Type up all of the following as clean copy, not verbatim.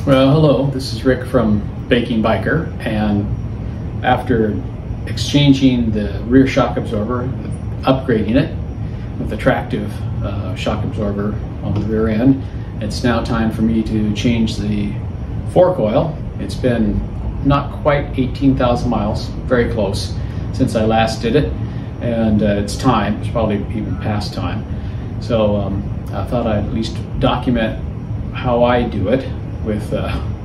Well, hello, this is Rick from Baking Biker, and after exchanging the rear shock absorber, upgrading it with a tractive shock absorber on the rear end, it's now time for me to change the fork oil. It's been not quite 18,000 miles, very close, since I last did it, and it's time. It's probably even past time. So I thought I'd at least document how I do it with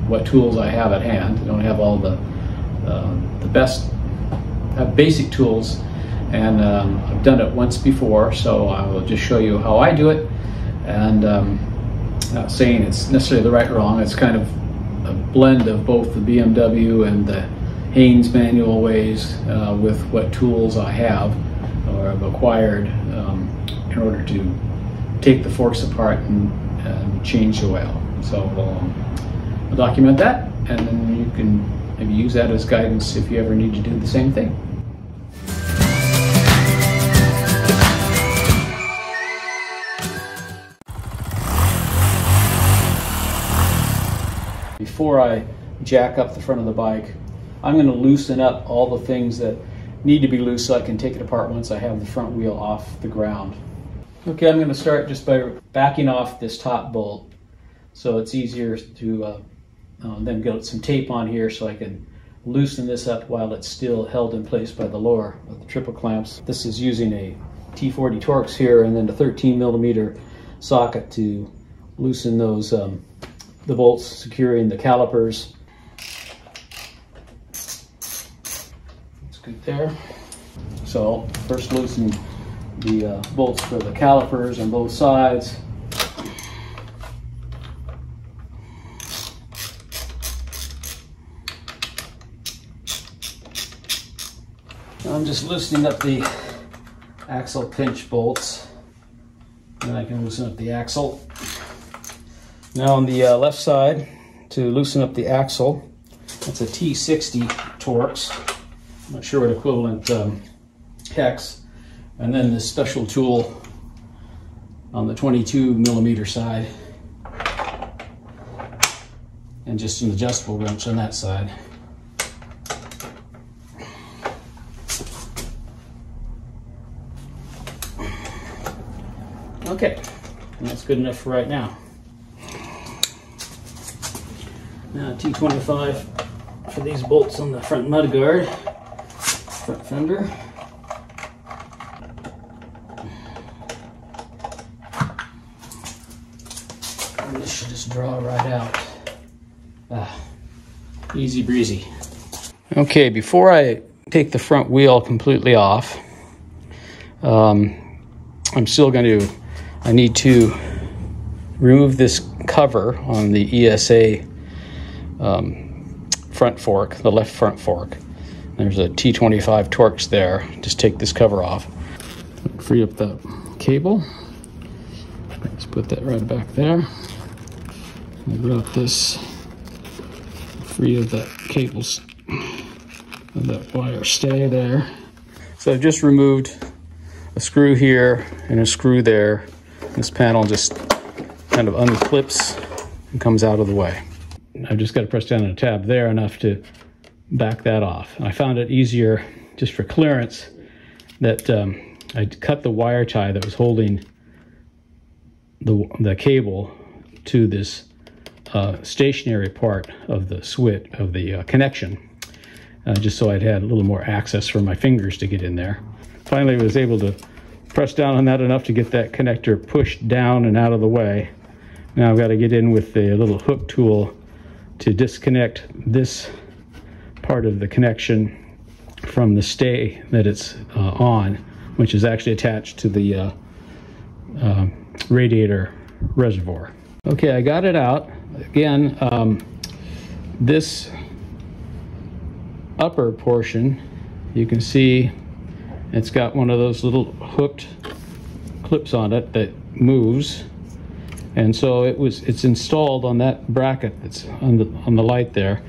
what tools I have at hand. I don't have all the best basic tools, and I've done it once before, so I will just show you how I do it. And not saying it's necessarily the right or wrong, it's kind of a blend of both the BMW and the Haynes manual ways with what tools I have or have acquired in order to take the forks apart and change the oil. So I'll document that, and then you can maybe use that as guidance if you ever need to do the same thing. Before I jack up the front of the bike, I'm going to loosen up all the things that need to be loose so I can take it apart once I have the front wheel off the ground. Okay, I'm going to start just by backing off this top bolt, so it's easier to then get some tape on here so I can loosen this up while it's still held in place by the lower of the triple clamps. This is using a T40 Torx here and then a 13mm socket to loosen those the bolts securing the calipers. That's good there. So first loosen the bolts for the calipers on both sides. I'm just loosening up the axle pinch bolts, and I can loosen up the axle. Now on the left side, to loosen up the axle, that's a T60 Torx. I'm not sure what equivalent hex. And then this special tool on the 22mm side, and just an adjustable wrench on that side. Okay, and that's good enough for right now. Now T25 for these bolts on the front mudguard, front fender. And this should just draw right out. Easy breezy. Okay, before I take the front wheel completely off, I need to remove this cover on the ESA front fork, the left front fork. There's a T25 Torx there. Just take this cover off. Free up that cable. Let's put that right back there. I've got this free of that cables, of that wire stay there. So I've just removed a screw here and a screw there. This panel just kind of unclips and comes out of the way. I've just got to press down on a tab there enough to back that off. And I found it easier just for clearance that I cut the wire tie that was holding the cable to this stationary part of the switch, of the connection, just so I'd had a little more access for my fingers to get in there. Finally, I was able to press down on that enough to get that connector pushed down and out of the way. Now I've got to get in with the little hook tool to disconnect this part of the connection from the stay that it's on, which is actually attached to the radiator reservoir. Okay, I got it out. Again, this upper portion, you can see it's got one of those little hooked clips on it that moves, and so it's installed on that bracket that's on the light there.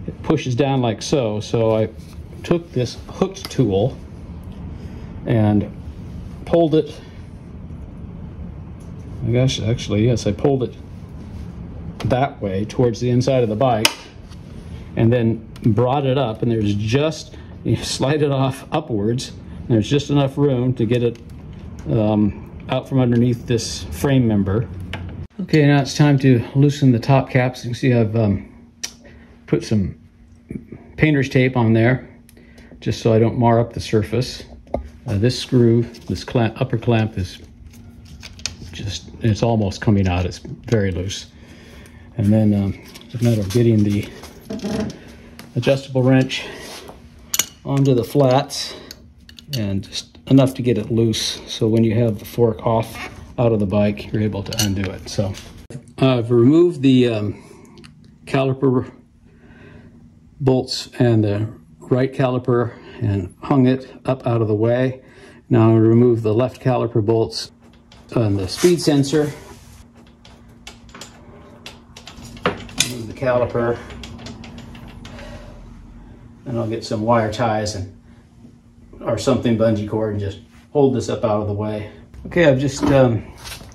It pushes down like so. So I took this hooked tool and pulled it. I guess actually, yes, I pulled it that way towards the inside of the bike, and then brought it up, and there's just, you slide it off upwards, and there's just enough room to get it out from underneath this frame member. Okay, now it's time to loosen the top caps. You can see I've put some painter's tape on there just so I don't mar up the surface. This screw, this clamp, upper clamp, is just, it's almost coming out. It's very loose. And then it's a matter of getting the adjustable wrench onto the flats, and just enough to get it loose, so when you have the fork off out of the bike, you're able to undo it. So I've removed the caliper bolts and the right caliper and hung it up out of the way. Now I'll remove the left caliper bolts on the speed sensor. Remove the caliper, and I'll get some wire ties and or something, bungee cord, and just hold this up out of the way. Okay, I've just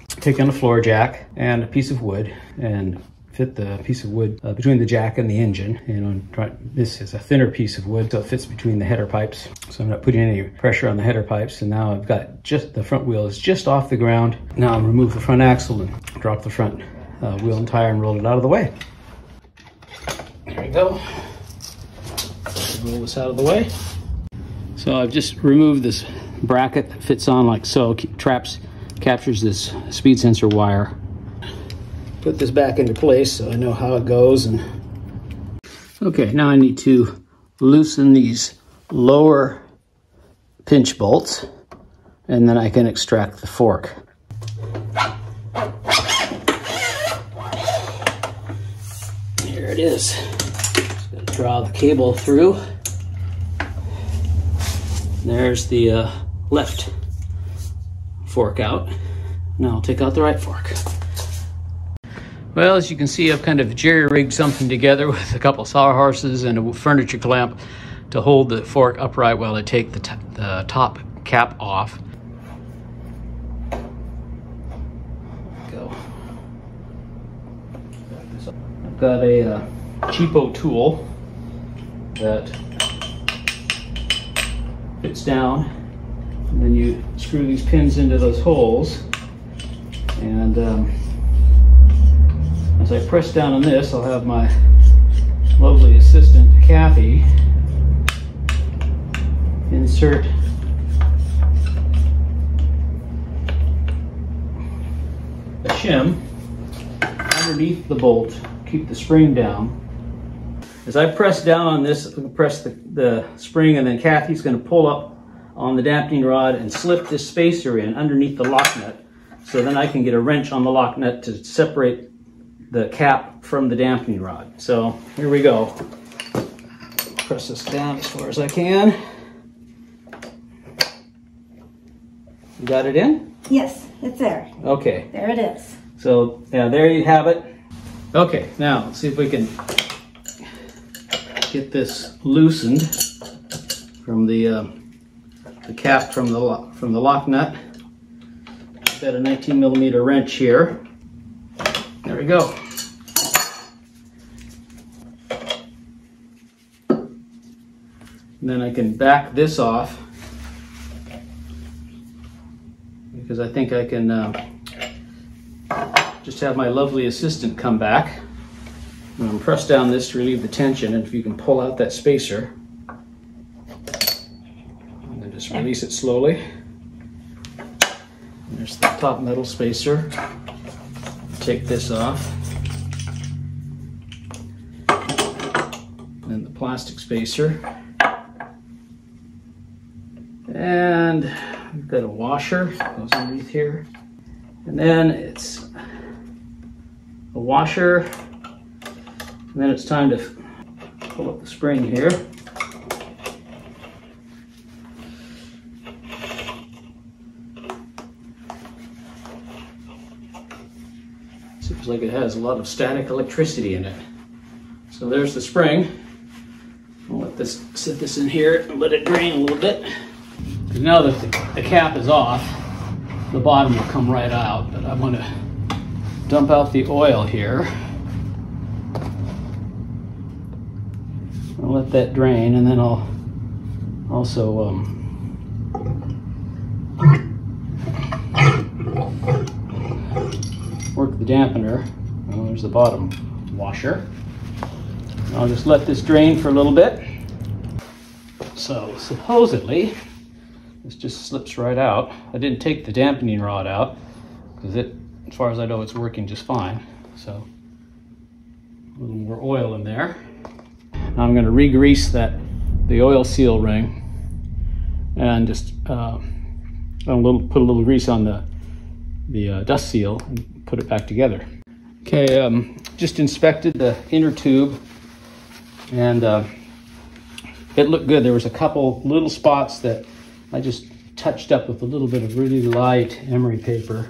taken a floor jack and a piece of wood and fit the piece of wood between the jack and the engine. You know, this is a thinner piece of wood, so it fits between the header pipes. So I'm not putting any pressure on the header pipes. And now I've got just the front wheel is just off the ground. Now I'll remove the front axle and drop the front wheel and tire and roll it out of the way. There we go. Roll this out of the way. So I've just removed this bracket that fits on like so, captures this speed sensor wire. Put this back into place so I know how it goes. And okay, now I need to loosen these lower pinch bolts, and then I can extract the fork. Here it is. Just gotta draw the cable through. There's the left fork out. Now I'll take out the right fork. Well, as you can see, I've kind of jerry-rigged something together with a couple sawhorses and a furniture clamp to hold the fork upright while I take the top cap off. Go. I've got a cheapo tool that fits down, and then you screw these pins into those holes, and as I press down on this, I'll have my lovely assistant Kathy insert a shim underneath the bolt, keep the spring down. As I press down on this, I'm going to press the spring, and then Kathy's going to pull up on the dampening rod and slip this spacer in underneath the lock nut, so then I can get a wrench on the lock nut to separate the cap from the dampening rod. So here we go. Press this down as far as I can. You got it in? Yes, it's there. Okay. There it is. So yeah, there you have it. Okay, now let's see if we can get this loosened from the cap from the lock nut. Got a 19mm wrench here. There we go. And then I can back this off, because I think I can just have my lovely assistant come back and press down this to relieve the tension. And if you can pull out that spacer and then just release it slowly. And there's the top metal spacer. Take this off, and then the plastic spacer, and we've got a washer that goes underneath here, and then it's a washer, and then it's time to pull up the spring here. Seems like it has a lot of static electricity in it. So there's the spring. I'll let this set this in here and let it drain a little bit. Because now that the cap is off, the bottom will come right out. But I want to dump out the oil here. I'll let that drain, and then I'll also work the dampener. Well, there's the bottom washer. I'll just let this drain for a little bit. So supposedly, this just slips right out. I didn't take the dampening rod out because as far as I know, it's working just fine. So a little more oil in there. Now I'm going to re-grease the oil seal ring and just put a little grease on the dust seal and put it back together. Okay, just inspected the inner tube, and it looked good. There was a couple little spots that I just touched up with a little bit of really light emery paper,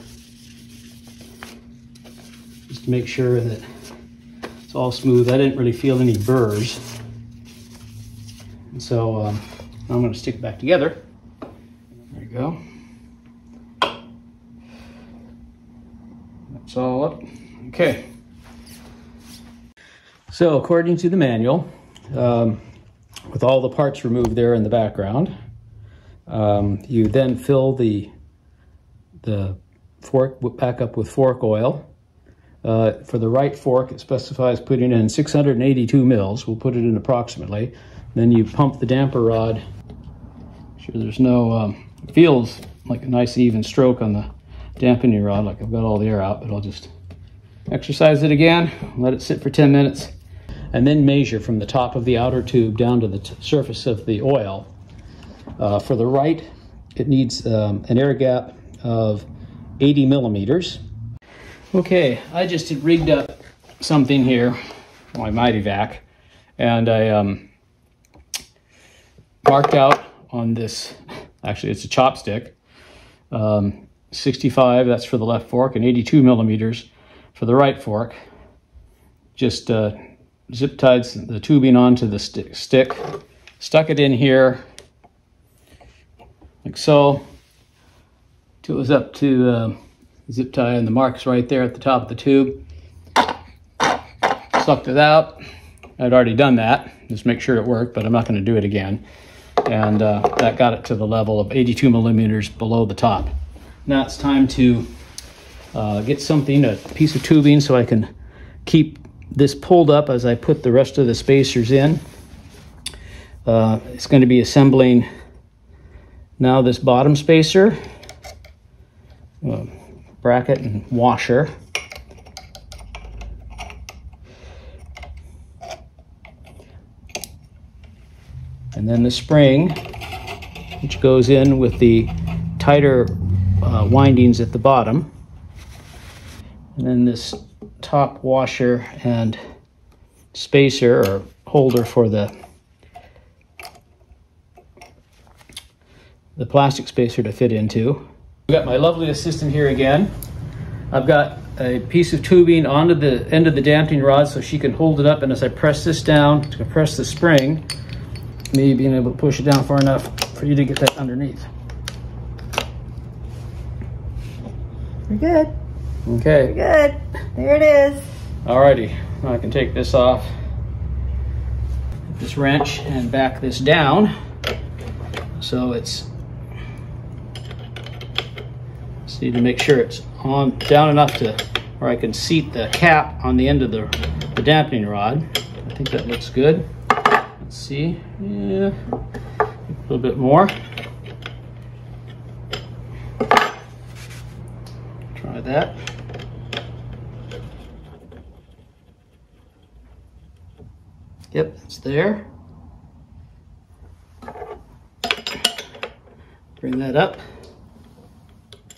just to make sure that it's all smooth. I didn't really feel any burrs. And so I'm going to stick it back together. There you go. That's all up. Okay. So according to the manual, with all the parts removed there in the background, you then fill the fork back up with fork oil. For the right fork, it specifies putting in 682 mils. We'll put it in approximately. Then you pump the damper rod. Make sure there's no, feels like a nice even stroke on the dampening rod, like I've got all the air out, but I'll just exercise it again, let it sit for 10 minutes, and then measure from the top of the outer tube down to the surface of the oil. For the right, it needs an air gap of 80 millimeters. Okay, I just had rigged up something here, my Mighty Vac, and I marked out on this, actually it's a chopstick, 65, that's for the left fork, and 82 millimeters for the right fork. Just zip tied the tubing onto the stick, stuck it in here, like so, till it was up to the zip tie, and the mark's right there at the top of the tube. Sucked it out. I'd already done that, just make sure it worked, but I'm not going to do it again. And that got it to the level of 82 millimeters below the top. Now it's time to get something, a piece of tubing, so I can keep this pulled up as I put the rest of the spacers in. It's going to be assembling now this bottom spacer, bracket and washer. And then the spring, which goes in with the tighter windings at the bottom. And then this top washer and spacer or holder for the plastic spacer to fit into. I've got my lovely assistant here again. I've got a piece of tubing onto the end of the damping rod so she can hold it up, and as I press this down to press the spring, me being able to push it down far enough for you to get that underneath. We're good. Okay. We're good. There it is. Alrighty, now I can take this off, this wrench, and back this down so it's, just need to make sure it's on down enough to where I can seat the cap on the end of the dampening rod. I think that looks good. Let's see, yeah, a little bit more. Try that. Yep, it's there. Bring that up.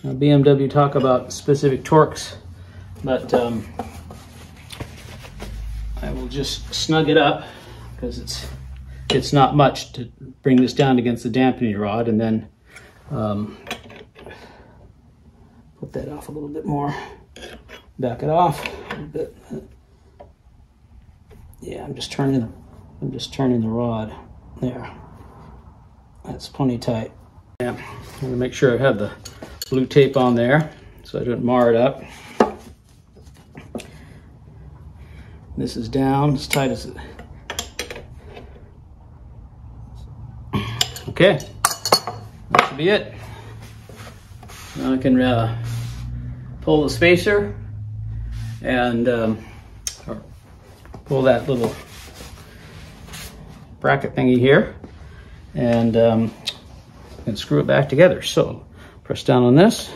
Now, BMW talk about specific torques, but I will just snug it up because it's not much to bring this down against the dampening rod, and then put that off a little bit more. Back it off a little bit. Yeah, I'm just turning the rod there. That's plenty tight. Yeah, I'm gonna make sure I have the blue tape on there so I don't mar it up. This is down as tight as Okay, that should be it. Now I can pull the spacer and or pull that little bracket thingy here and screw it back together. So press down on this.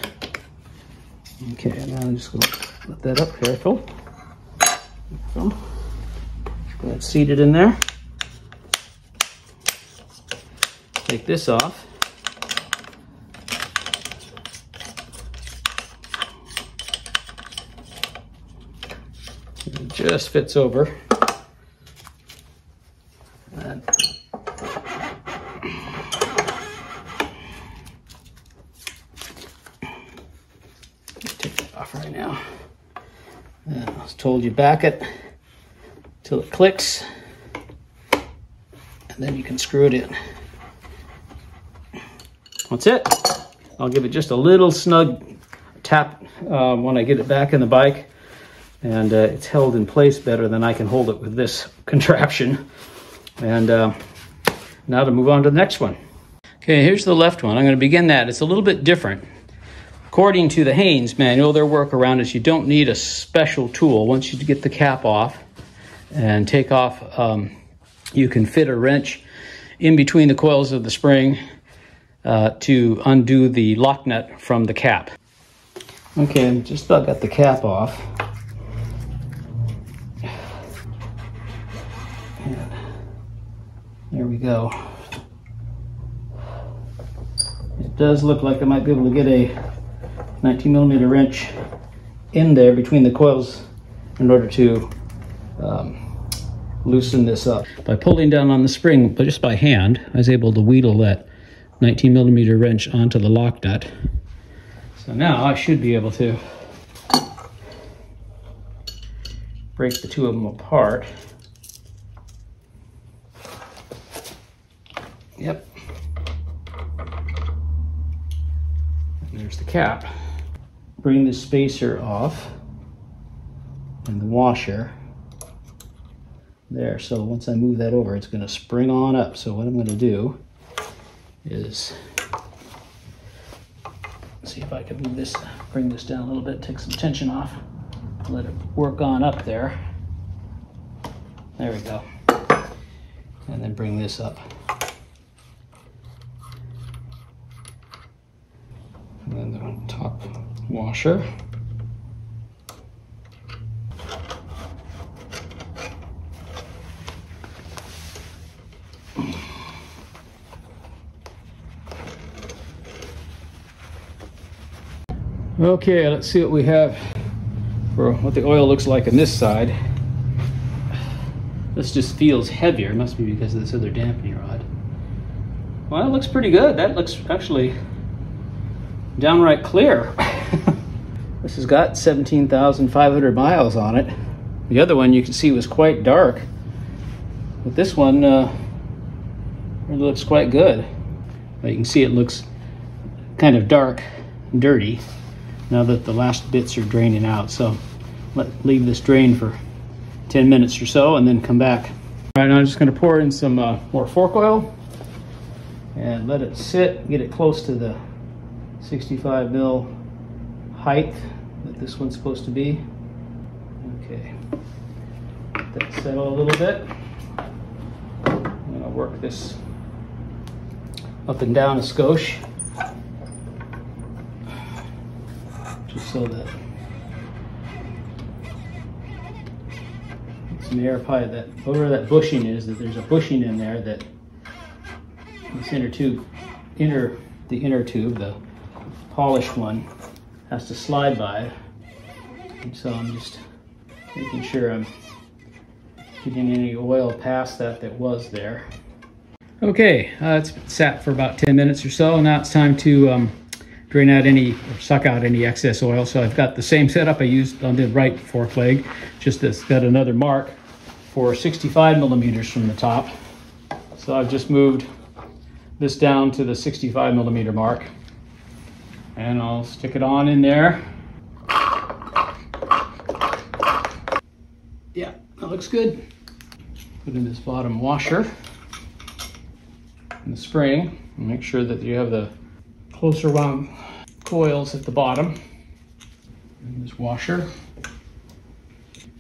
Okay, now I'm just going to let that up, careful. Go ahead, seat it in there. Take this off. It just fits over. And take it off right now. And I was told you back it till it clicks, and then you can screw it in. That's it. I'll give it just a little snug tap when I get it back in the bike, and it's held in place better than I can hold it with this contraption. And now to move on to the next one. Okay, here's the left one. I'm going to begin that. It's a little bit different. According to the Haynes manual, their workaround is you don't need a special tool. Once you get the cap off and take off, you can fit a wrench in between the coils of the spring to undo the lock nut from the cap. Okay, just about got the cap off. And there we go. It does look like I might be able to get a 19mm wrench in there between the coils in order to loosen this up. By pulling down on the spring, but just by hand, I was able to wheedle that 19mm wrench onto the lock nut. So now I should be able to break the two of them apart. Yep. And there's the cap. Bring the spacer off and the washer there. So once I move that over, it's going to spring on up. So what I'm going to do is see if I can move this, bring this down a little bit, take some tension off, let it work on up there. There we go. And then bring this up. And then the top washer. Okay, let's see what we have for what the oil looks like on this side. This just feels heavier. It must be because of this other dampening rod. Well, it looks pretty good. That looks actually downright clear. This has got 17,500 miles on it. The other one you can see was quite dark, but this one really looks quite good. But you can see it looks kind of dark and dirty now that the last bits are draining out. So leave this drain for 10 minutes or so and then come back. All right, now I'm just going to pour in some more fork oil and let it sit, get it close to the 65 mil height that this one's supposed to be. Okay, let that settle a little bit. I'm going to work this up and down a skosh, just so that some air pipe, that whatever that bushing is, that there's a bushing in there that this inner tube, the inner tube, the polished one, has to slide by. And so I'm just making sure I'm getting any oil past that was there. Okay, it's sat for about 10 minutes or so. Now it's time to drain out any, or suck out any excess oil. So I've got the same setup I used on the right fork leg, just it's got another mark for 65 millimeters from the top. So I've just moved this down to the 65 millimeter mark, and I'll stick it on in there. Yeah, that looks good. Put in this bottom washer and the spring. Make sure that you have the closer wound coils at the bottom. And this washer.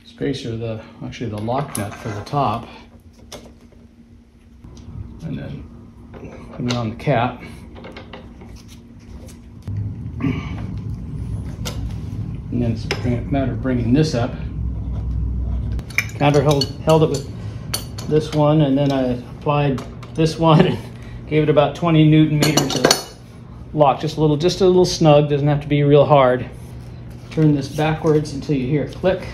Spacer, actually the lock nut for the top. And then put it on the cap. And then it's a matter of bringing this up. Counter held it with this one, and then I applied this one and gave it about 20 Newton meters of lock. Just a little snug, doesn't have to be real hard. Turn this backwards until you hear it click.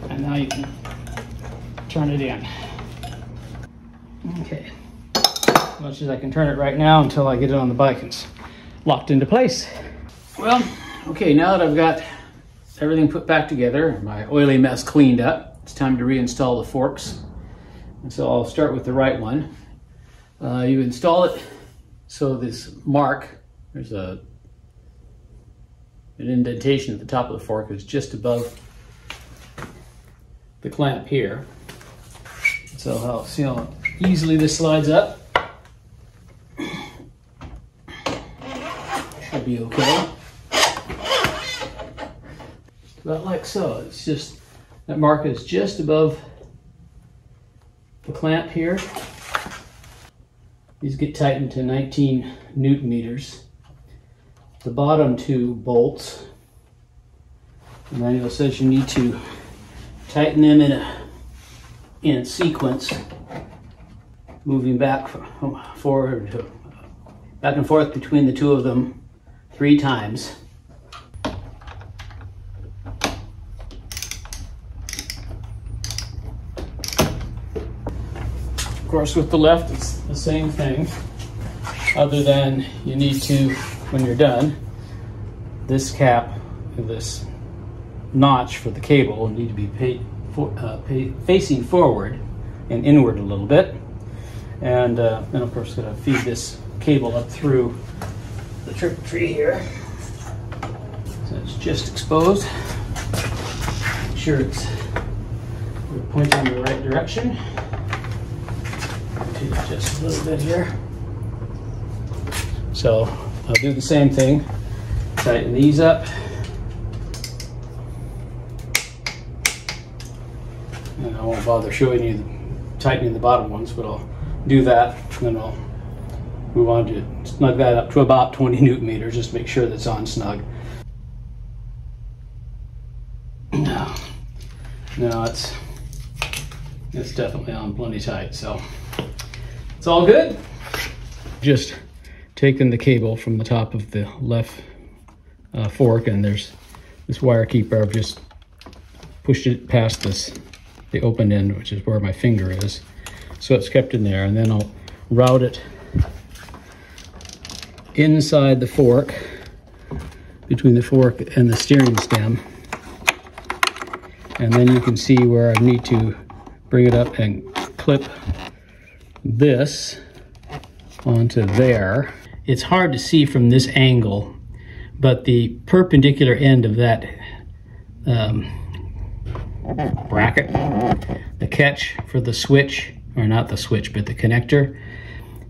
And now you can turn it in. Okay, as much as I can turn it right now until I get it on the bike and it's locked into place. Well, okay, now that I've got everything put back together, my oily mess cleaned up, it's time to reinstall the forks. And so I'll start with the right one. You install it so this mark, there's an indentation at the top of the fork is just above the clamp here. So I'll see how easily this slides up. Should be okay. About like so. It's just, that mark is just above the clamp here. These get tightened to 19 Newton meters. The bottom two bolts, the manual says you need to tighten them in sequence, moving back forward, back and forth between the two of them 3 times. Of course, with the left, it's the same thing, other than you need to, when you're done, this cap, this notch for the cable will need to be facing forward and inward a little bit. And then, of course, going to feed this cable up through the triple tree here. So it's just exposed. Make sure we're pointing in the right direction. Just a little bit here. So I'll do the same thing. Tighten these up. And I won't bother showing you tightening the bottom ones, but I'll do that, and then I'll move on to snug that up to about 20 Newton meters, just make sure that's on snug. No, it's definitely on plenty tight, so it's all good. Just taken the cable from the top of the left fork, and there's this wire keeper. I've just pushed it past the open end, which is where my finger is. So it's kept in there, and then I'll route it inside the fork, between the fork and the steering stem. And then you can see where I need to bring it up and clip this onto there. It's hard to see from this angle, but the perpendicular end of that bracket, the catch for the switch, or not the switch, but the connector,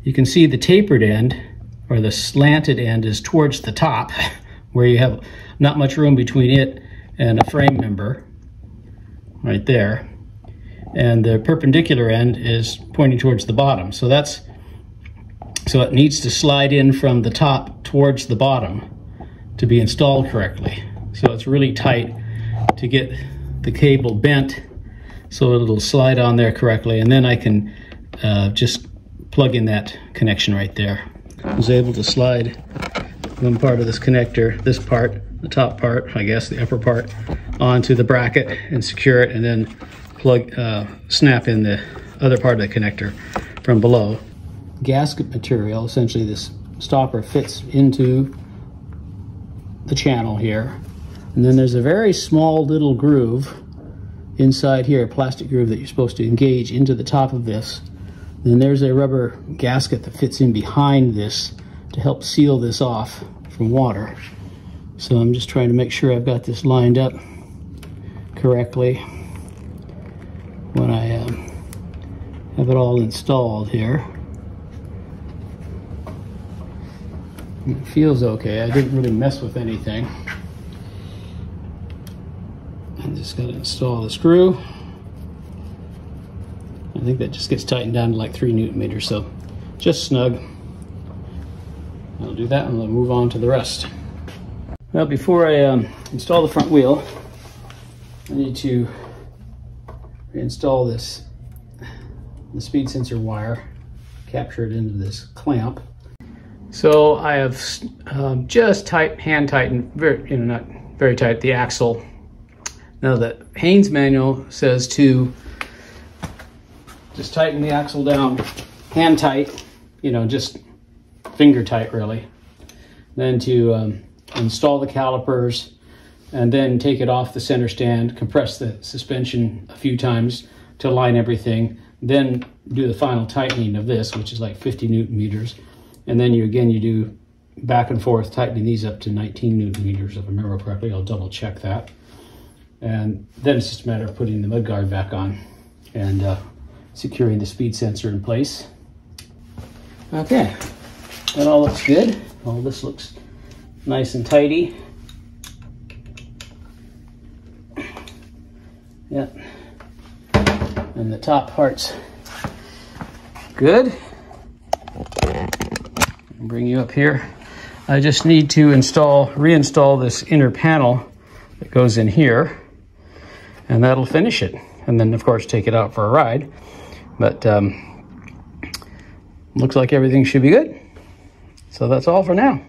you can see the tapered end, or the slanted end, is towards the top, where you have not much room between it and a frame member, right there. And the perpendicular end is pointing towards the bottom. So it needs to slide in from the top towards the bottom to be installed correctly. So it's really tight to get the cable bent so it'll slide on there correctly, and then I can just plug in that connection right there. I was able to slide one part of this connector, this part, the top part, I guess, the upper part, onto the bracket and secure it, and then snap in the other part of the connector from below. Gasket material, essentially this stopper fits into the channel here, and then there's a very small little groove inside here, a plastic groove that you're supposed to engage into the top of this. Then there's a rubber gasket that fits in behind this to help seal this off from water. So I'm just trying to make sure I've got this lined up correctly. have it all installed here. It feels okay. I didn't really mess with anything. I'm just going to install the screw. I think that just gets tightened down to like 3 Newton meters, so just snug. I'll do that and we'll move on to the rest. Well, before I install the front wheel, I need to reinstall the speed sensor wire, capture it into this clamp. So I have just hand tightened, not very tight, the axle. Now the Haynes manual says to just tighten the axle down, hand tight, just finger tight really. Then to install the calipers and then take it off the center stand, compress the suspension a few times to align everything, then do the final tightening of this, which is like 50 Newton meters. And then you do back and forth, tightening these up to 19 Newton meters, if I remember correctly. I'll double check that. And then it's just a matter of putting the mudguard back on and securing the speed sensor in place. Okay, that all looks good. All this looks nice and tidy. Yep. And the top part's good. I'll bring you up here. I just need to reinstall this inner panel that goes in here, and that'll finish it. And then of course take it out for a ride. But looks like everything should be good. So that's all for now.